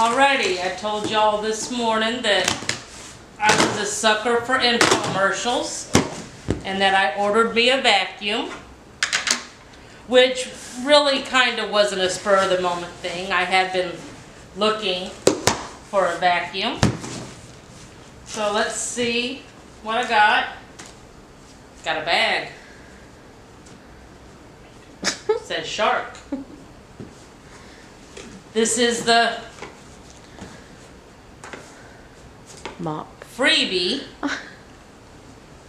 Alrighty, I told y'all this morning that I was a sucker for infomercials and that I ordered me a vacuum, which really kind of wasn't a spur of the moment thing. I had been looking for a vacuum. So let's see what I got. Got a bag. It says Shark. This is the mop freebie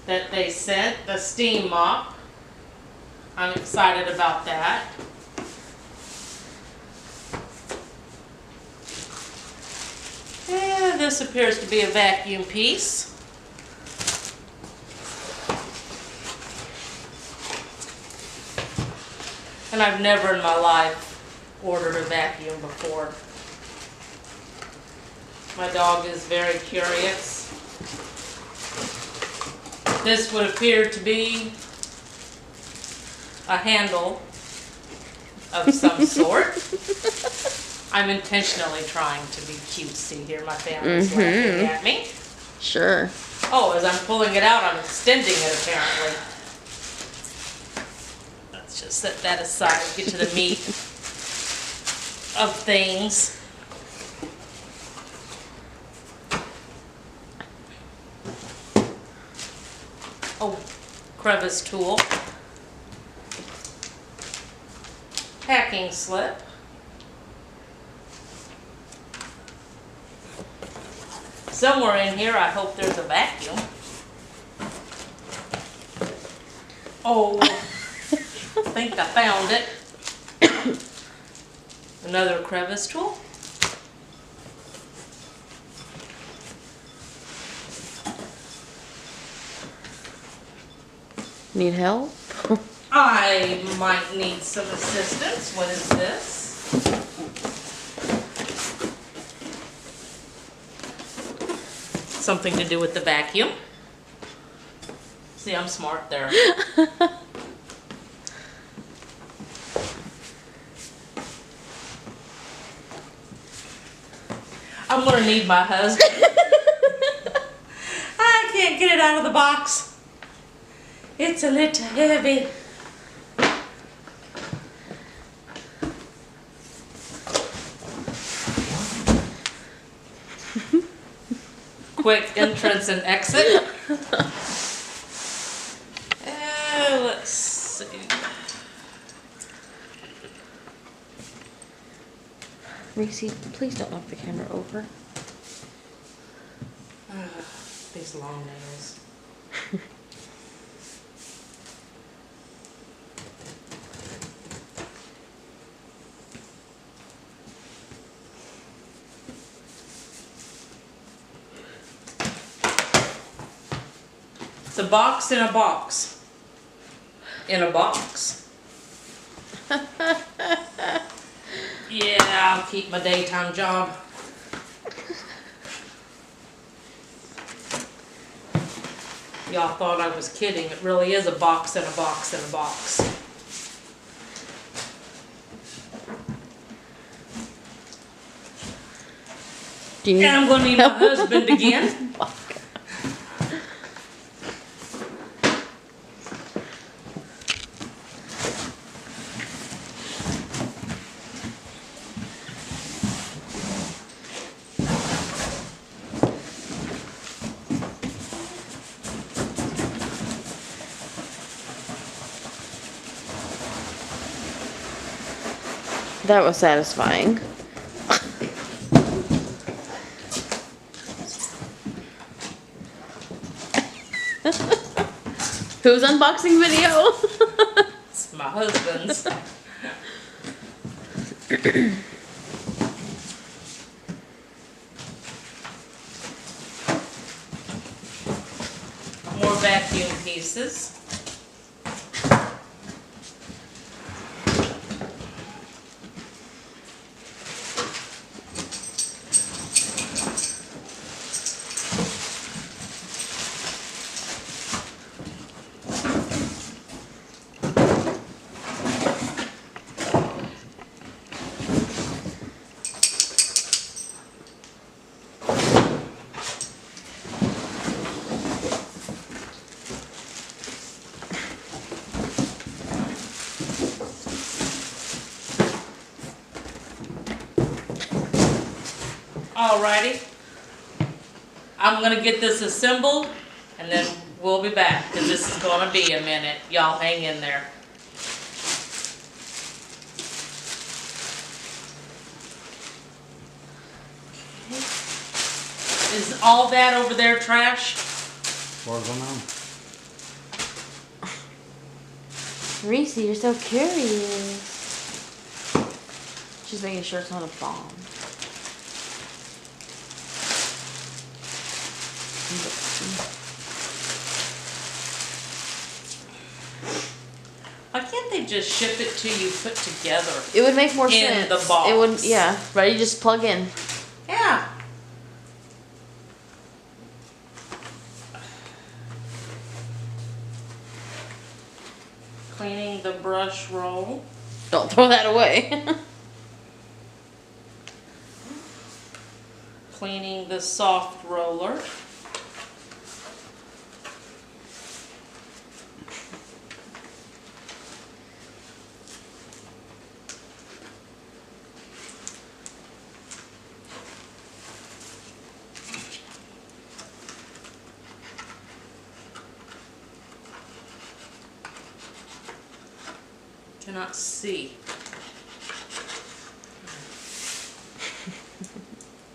that they sent, the steam mop. I'm excited about that. And this appears to be a vacuum piece. And I've never in my life ordered a vacuum before. My dog is very curious. This would appear to be a handle of some sort. I'm intentionally trying to be cutesy here. My family's laughing at me. Sure. Oh, as I'm pulling it out, I'm extending it apparently. Let's just set that aside and get to the meat of things. Oh, crevice tool. Packing slip. Somewhere in here, I hope there's a vacuum. Oh, I think I found it. Another crevice tool. Need help? I might need some assistance. What is this? Something to do with the vacuum. See, I'm smart there. I'm gonna need my husband. I can't get it out of the box. It's a little heavy. Quick entrance and exit. Let's see. Reese, please don't knock the camera over. These long nails. It's a box in a box. In a box. Yeah, I'll keep my daytime job. Y'all thought I was kidding. It really is a box in a box in a box. Do you need And I'm going to need my husband again. That was satisfying. Whose unboxing video? It's my husband's. More vacuum pieces. Alrighty. I'm gonna get this assembled and then we'll be back, because this is gonna be a minute. Y'all hang in there. Is all that over there trash? As far as I know. Reese, you're so curious. She's making sure it's not a bomb. Why can't they just ship it to you put together? It would make more In sense. the box. It would, yeah. Ready? Just plug in. Yeah. Cleaning the brush roll. Don't throw that away. Cleaning the soft roller. Cannot see.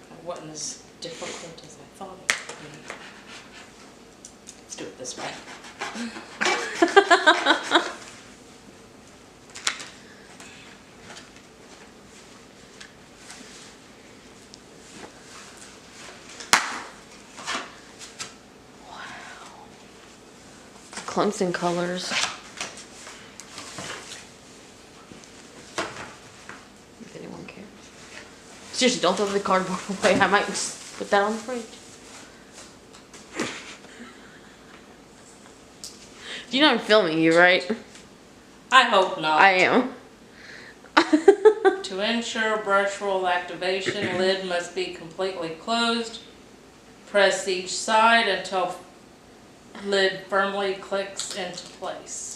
It wasn't as difficult as I thought it would be. Let's do it this way. Clemson colors. If anyone cares. Seriously, don't throw the cardboard away. I might just put that on the fridge. You know I'm filming you, right? I hope not. I am. To ensure brush roll activation, lid must be completely closed. Press each side until lid firmly clicks into place.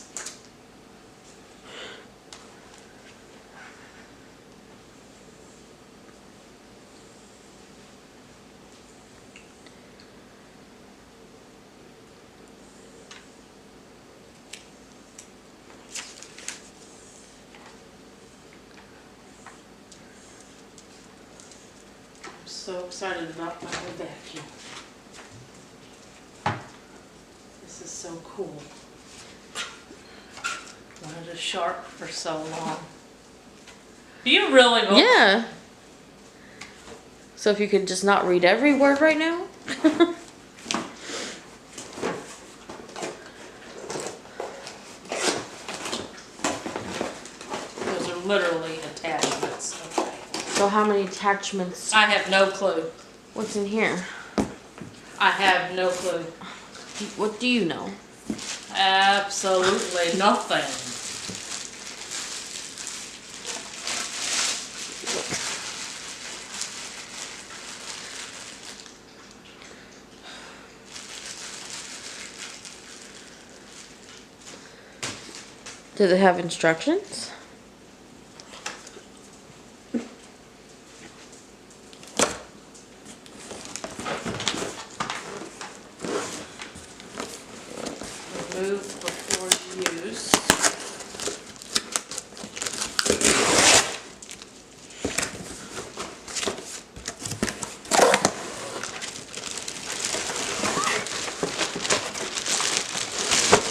I'm so excited about my new vacuum. This is so cool. Wanted a shark for so long. Do you really? Yeah. So if you could just not read every word right now. Those are literally attachments. Okay. So how many attachments? I have no clue. What's in here? I have no clue. What do you know? Absolutely nothing. Does it have instructions? Remove before use.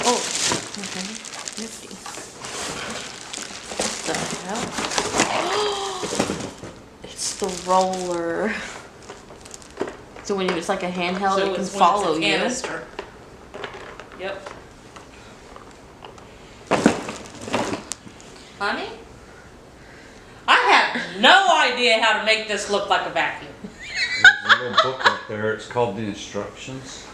Oh, okay. Nifty. What the hell? It's the roller. So when it's like a handheld, So it can it's when follow it's a you. canister. Yep. Honey? I have no idea how to make this look like a vacuum. There's a little book up there. It's called the instructions.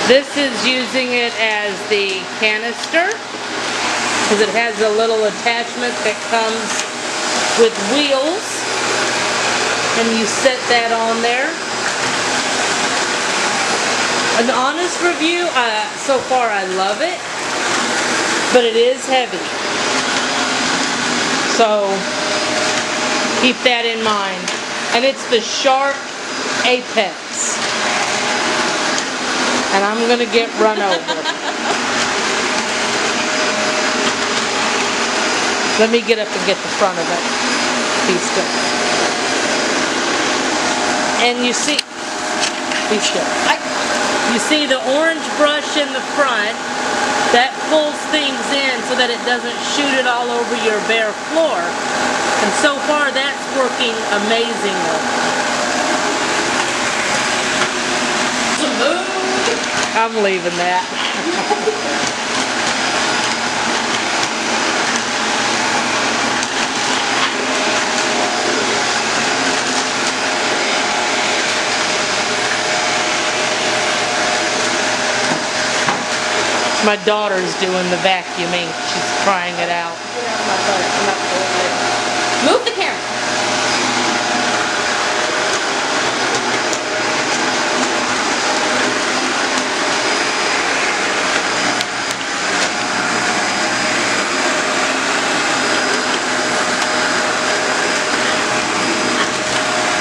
This is using it as the canister because it has a little attachment that comes with wheels and you set that on there. An honest review, so far I love it, but it is heavy. So keep that in mind. And it's the Shark Apex. And I'm gonna get run over. Let me get up and get the front of it. Be still. And you see, be still. You see the orange brush in the front, that pulls things in so that it doesn't shoot it all over your bare floor. And so far that's working amazingly. I'm leaving that. My daughter's doing the vacuuming. She's trying it out. Get out of my butt. I'm not going there. Move the camera.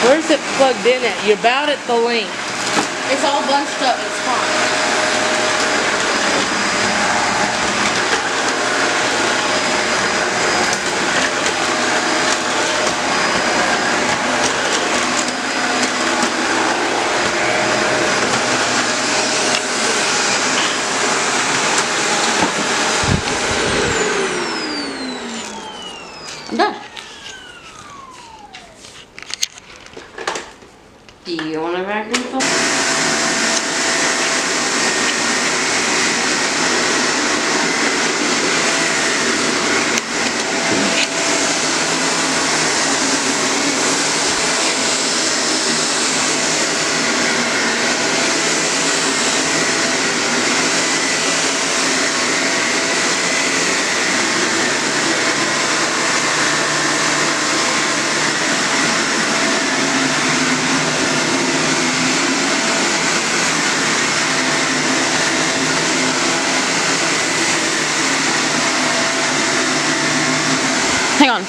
Where's it plugged in at? You're about at the link. It's all bunched up. It's fine. I'm done. Do you want to vacuum something? Hang on.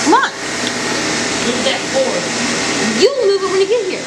Come on. Move that forward. You move it when you get here.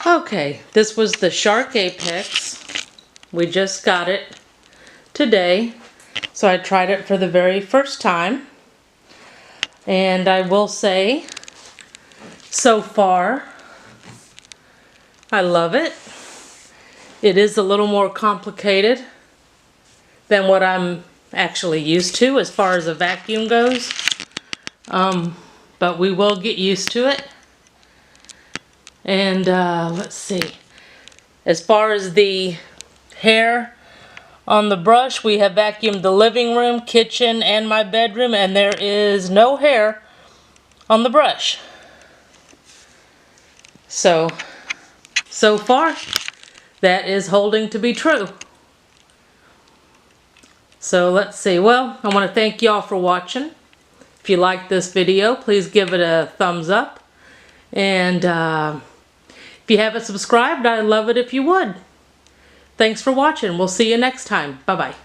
Okay, this was the Shark Apex. We just got it today, so I tried it for the very first time. And I will say, so far, I love it. It is a little more complicated than what I'm actually used to as far as a vacuum goes. But we will get used to it. And let's see, as far as the hair on the brush, we have vacuumed the living room, kitchen, and my bedroom, and there is no hair on the brush. So far, that is holding to be true. So let's see, well, I want to thank y'all for watching. If you like this video, please give it a thumbs up. And if you haven't subscribed, I'd love it if you would. Thanks for watching. We'll see you next time. Bye-bye.